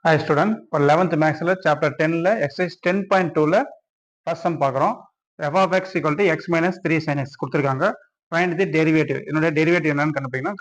Hi student, for 11th maths chapter 10 exercise 10.2 first sum பார்க்குறோம். f of x equal to x minus 3 sin x கொடுத்துருக்காங்க. find the derivative. என்னோட derivative என்னன்னு கண்டுபிடிக்கலாம்.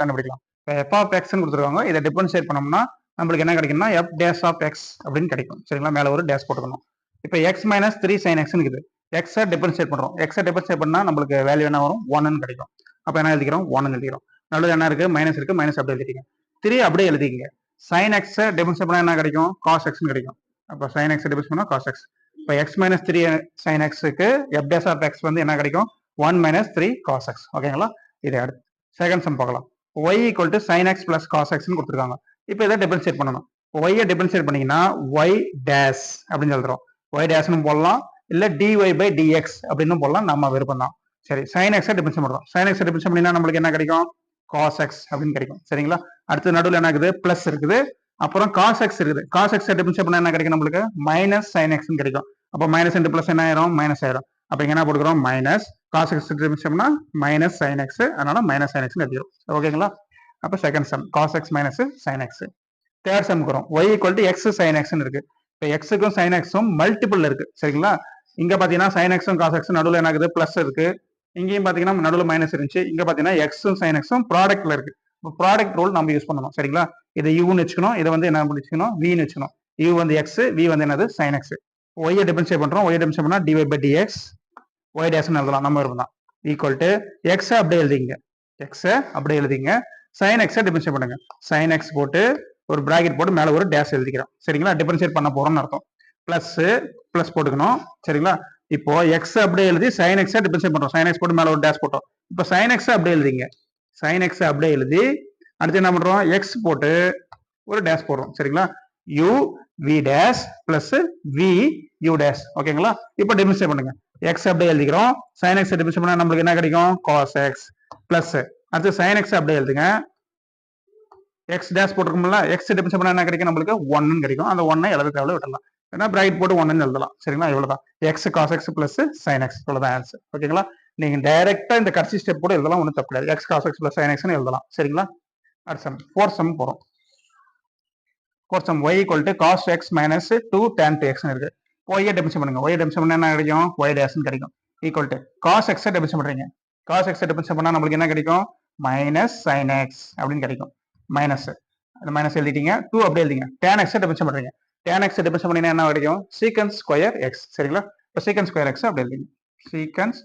இப்போ f of x ன்னு கொடுத்துருக்காங்க. இதை டிஃபரன்ஷியேட் பண்ணோம்னா நம்மளுக்கு என்ன கிடைக்கும்னா f dash of x அப்படின்னு கிடைக்கும். சரிங்களா, மேல ஒரு டேஷ் போட்டுக்கணும். இப்போ x minus 3 sin x இருக்குது. x டிஃபரன்ஷியேட் பண்றோம். x டிஃபரன்ஷியேட் பண்ணா நம்மளுக்கு வேல்யூ என்ன வரும்? 1 ன்னு கிடைக்கும். அப்போ என்ன எழுதிக்கிறோம்? 1 எழுதிக்கிறோம். நடுவில் என்ன இருக்கு? மைனஸ் இருக்கு. மைனஸ் அப்படியே எழுதிட்டீங்க. 3 அப்படியே எழுதிக்கிங்க. sin x டிஃபரன்ஷியேட் பண்ணா என்ன கிடைக்கும்? cos x கிடைக்கும். அப்போ sin x டிஃபரன்ஷியேட் பண்ணா cos x. இப்போ x minus 3 sin x க்கு f dash of x வந்து என்ன கிடைக்கும்? 1 minus 3 cos x. ஓகேங்களா? இதை அடுத்து செகண்ட் சம் பார்க்கலாம். y equal to sin x plus cos x ன்னு கொடுத்துருக்காங்க. இப்போ இதை டிஃபரன்ஷியேட் பண்ணணும். y டிஃபரன்ஷியேட் பண்ணீங்கன்னா y dash அப்படின்னு எழுதுறோம். y dashனு போடலாம், இல்ல dy by dx அப்படின்னு போடலாம், நம்ம விருப்பம் தான். சரி, sin x டிஃபரன்ஷியேட் பண்றோம். sin x டிஃபரன்ஷியேட் பண்ணினா நம்மளுக்கு என்ன கிடைக்கும்? cos x அப்படின்னு கிடைக்கும். சரிங்களா, அடுத்து நடுவில் என்ன இருக்குது? பிளஸ் இருக்குது, அப்புறம் cos x இருக்குது. cos x டிஃபரன்ஷியேட் பண்ணா என்ன கிடைக்கும்? நம்மளுக்கு மைனஸ் sin x கிடைக்கும். அப்போ மைனஸ் இன்டு பிளஸ் என்ன ஆயிரும்? மைனஸ் ஆயிரும். அப்போ இங்க என்ன போட்டுக்கிறோம்? மைனஸ் cos x டிஃபரன்ஷியேட் பண்ணா மைனஸ் sin x, அதனால மைனஸ் sin x எழுதிரும். ஓகேங்களா, அப்போ second sum cos x minus sin x. Third sum வரும். y equal to x sin x ன்னு இருக்கு. இப்போ x-க்கும் sin x-ம் மல்டிபிள் இருக்கு. சரிங்களா, இங்க பாத்தீங்கன்னா sin x-ம் cos x நடுவில் என்ன இருக்குது? பிளஸ் இருக்கு. இங்கேயும் பாத்தீங்கன்னா நடுவில் மைனஸ் இருந்துச்சு. இங்க பாத்தீங்கன்னா x-ம் sin x-ம் ப்ராடக்ட்ல இருக்கு. இப்போ ப்ராடக்ட் ரூல் நம்ம யூஸ் பண்ணணும். சரிங்களா, இதை யூன்னு வச்சுக்கணும், இதை வந்து என்ன வச்சுக்கணும்? வின்னு வச்சுக்கணும். u வந்து x, v வந்து என்னது? sin x. y டிஃபரன்ஷியேட் பண்றோம். y டிஃபரன்ஷியேட் பண்ணா dy by dx, y டேஷ்னு எழுதலாம், நம்ம இருக்கும் தான். ஈக்குவல் டு x அப்படியே எழுதிங்க, x அப்படியே எழுதிங்க. sin x டிஃபரன்ஷியேட் பண்ணுங்க. sin x போட்டு ஒரு பிராக்கெட் போட்டு மேல ஒரு டேஷ் எழுதிக்கிறோம். சரிங்களா, டிஃபரன்ஷியேட் பண்ண போறோம்னு அர்த்தம். பிளஸ் பிளஸ் போட்டுக்கணும். சரிங்களா, இப்போ x அப்படியே எழுதி sin x டிஃபரன்ஷியேட் பண்றோம். sin x போட்டு மேல ஒரு டேஷ் போட்டோம். இப்போ sin x அப்படியே எழுதிங்க. sin x அப்படியே எழுதி அடுத்து என்ன பண்றோம்? x போட்டு ஒரு டேஷ் போடுறோம். சரிங்களா, u v dash plus v u dash. ஓகேங்களா, இப்போ டிஃபரன்ஷியேட் பண்ணுங்க. x அப்படியே எழுதிக்கிறோம். sin x டிஃபரன்ஷியேட் பண்ணா நம்மளுக்கு என்ன கிடைக்கும்? cos x பிளஸ் அடுத்து sin x அப்படியே எழுதுங்க. x டேஷ் போட்டுருக்கோம்ல, x டிஃபரன்ஷியேட் பண்ணா என்ன கிடைக்கும்? நம்மளுக்கு 1 கிடைக்கும். அந்த 1 எழுத தேவையில்ல, விட்டுறலாம். ஏன்னா பிரைட் போட்டு 1 எழுதலாம். சரிங்களா, இவ்வளவுதான். x cos x plus sin x, இவ்வளவுதான் ஆன்சர். ஓகேங்களா, நீங்க டைரக்டா இந்த கடைசி ஸ்டெப் கூட எழுதலாம், ஒன்றும் தப்பு கிடையாது. x cos x plus sin x ன்னு எழுதலாம். சரிங்களா, அடுத்த சம் ஃபோர்த் சம் போறோம். Fourth some y equal to cos x minus 2 tan 2x ன்னு இருக்கு. y டிஃபரன்ஷியேட் பண்ணுங்க. y டிஃபரன்ஷியேட் பண்ணா என்ன கிடைக்கும்? y dash ன்னு கிடைக்கும். Equal to cos x differentiate பண்றீங்க. cos x டிஃபரன்ஷியேட் பண்ணா நம்மளுக்கு என்ன கிடைக்கும்? மைனஸ் sin x அப்படின்னு கிடைக்கும். மைனஸ் அந்த மைனஸ் எழுதிட்டீங்க. 2 அப்படியே எழுதிங்க. tan x டிஃபரன்ஷியேட் பண்றீங்க. tan x டிஃபரன்ஷியேட் பண்ணீங்கன்னா என்ன கிடைக்கும்? Secant square x. சரிங்களா, இப்போ சீக்கன்ட் ஸ்கொயர் x அப்படி எழுதிங்க. சீக்கன்ட்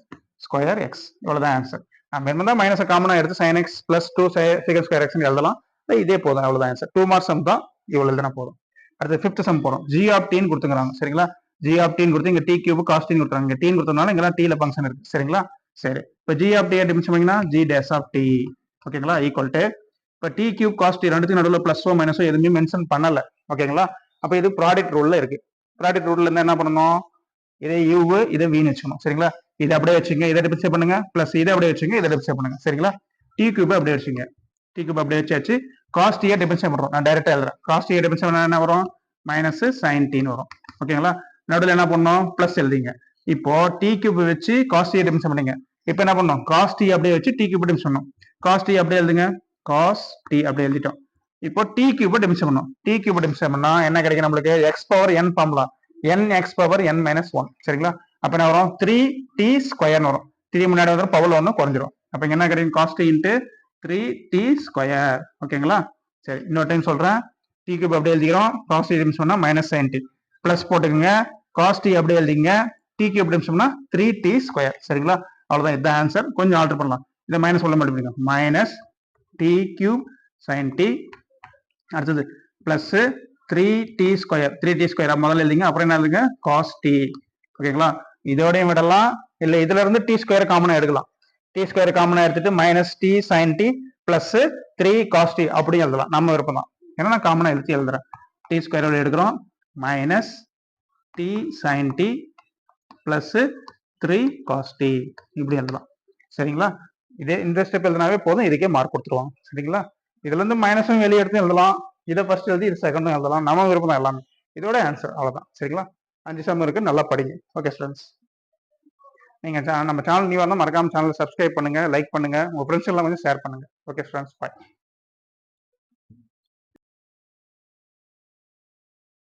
ஸ்கொயர் x, இவ்வளவுதான் ஆன்சர். நம்ம என்ன தான் மைனஸ் காமனா எடுத்து sin x plus 2 secant square x எழுதலாம். இதே போதும், அவ்வளவுதான் ஆன்சர். 2 மார்க்ஸ் சம் தான், இவ்வளவு எழுதினா போதும். அடுத்து ஃபிஃப்த் சம் போறோம். g of t ன்னு கொடுத்துக்கிறாங்க. சரிங்களா, g of t ன்னு கொடுத்து இங்க t கியூப் cos t ன்னு கொடுத்துறாங்க. இங்க t ன்னு கொடுத்தனால இங்க t ல ஃபங்க்ஷன் இருக்கு. சரிங்களா, சரி, இப்போ g of t டிஃபரன்ஷியேட் பண்ணீங்கன்னா g dash of t. ஓகேங்களா, ஈக்குவல் டு இப்போ t கியூப் cos t ரெண்டுத்துக்கு நடுவில் பிளஸோ மைனஸோ எதுவுமே மென்ஷன் பண்ணல. ஓகேங்களா, அப்போ இது ப்ராடக்ட் ரூல்ல இருக்கு. ப்ராடக்ட் ரூல்ல இருந்தா என்ன பண்ணணும்? இதை u இதை v ன்னு வச்சுக்கணும். சரிங்களா, இதை அப்படியே வச்சுங்க, இதை டிஃபரன்ஷியேட் பண்ணுங்க. பிளஸ் இதை அப்படியே வச்சுங்க, இதை டிஃபரன்ஷியேட் பண்ணுங்க. சரிங்களா, t கியூப் அப்படியே வச்சுங்க. t கியூப் அப்படியே வச்சாச்சு. cos t டிஃபரன்ஷியேட் பண்றோம். நான் டைரக்டா எழுதுறேன். cos t டிஃபரன்ஷியேட் பண்ணா என்ன வரும்? மைனஸ் sin t ன்னு வரும். ஓகேங்களா, நடுவில் என்ன பண்ணணும்? பிளஸ் எழுதிங்க. இப்போ t கியூப் வச்சு cos t டிஃபரன்ஷியேட் பண்ணீங்க. இப்போ என்ன பண்ணணும்? cos t அப்படியே வச்சு t கியூப் டிஃபரன்ஷியேட் பண்ணணும். cos t அப்படியே எழுதுங்க. cos t அப்படியே எழுதிட்டோம். இப்போ t கியூப் டிஃபரன்ஷியேட் பண்ணணும். t கியூப் டிஃபரன்ஷியேட் பண்ணா என்ன கிடைக்கும்? நம்மளுக்கு x power n formula, n x power n minus 1. சரிங்களா, அப்ப என்ன வரும்? 3t ஸ்கொயர்னு வரும். 3 முன்னாடி வந்து பவர் 1 குறைஞ்சிரும். அப்ப இங்க என்ன கிடைக்கும்? cos t into 3t square. ஓகேங்களா, சரி, இன்னொரு டைம் சொல்றேன். t கியூப் அப்படியே எழுதிக்கிறோம். cos t டிஃபரன்ஷியேட் பண்ணா மைனஸ் sin t. பிளஸ் போட்டுக்கோங்க. cos t அப்படியே எழுதிங்க. t கியூப் டிஃபரன்ஷியேட் பண்ணா 3t ஸ்கொயர். சரிங்களா, அவ்வளவுதான், இதுதான் ஆன்சர். கொஞ்சம் ஆல்டர் பண்ணலாம். இதை மைனஸ் சொல்ல மாட்டேங்க. Minus t cube sin t, அடுத்தது plus 3t square. 3t square முதல்ல எழுதிங்க, அப்புறம் என்ன எழுதுங்க? cos t. ஓகேங்களா, இதோடையும் விடலாம், இல்ல இதுல இருந்து t ஸ்கொயர் காமனா எடுக்கலாம். t ஸ்கொயர் காமனா எடுத்துட்டு minus t sin t plus 3 cos t அப்படியும் எழுதலாம், நம்ம விருப்பம் தான். ஏன்னா நான் காமனா எழுதி எழுதுறேன். t ஸ்கொயரோட எடுக்கிறோம். Minus t sin t plus 3 cos t இப்படி எழுதலாம். சரிங்களா, இதே இந்த ஸ்டெப் எழுதினாவே போதும், இதுக்கே மார்க் கொடுத்துருவாங்க. சரிங்களா, இதுல இருந்து மைனஸும் வெளியே எடுத்து எழுதலாம். இதை ஃபர்ஸ்ட் எழுதி இது செகண்டும் எழுதலாம், நம்ம விருப்பம் தான் எல்லாமே. இதோட ஆன்சர் அவ்வளவுதான். சரிங்களா, 5 சம் இருக்கு, நல்லா படிங்க. ஓகே ஸ்டூடெண்ட்ஸ், நீங்க நம்ம சேனல் நியூவா இருந்தால் மறக்காம சேனல் சப்ஸ்கிரைப் பண்ணுங்க, லைக் பண்ணுங்க, உங்க ஃப்ரெண்ட்ஸ் எல்லாம் கொஞ்சம் ஷேர் பண்ணுங்க. ஓகே ஸ்டூடெண்ட்ஸ், பாய்.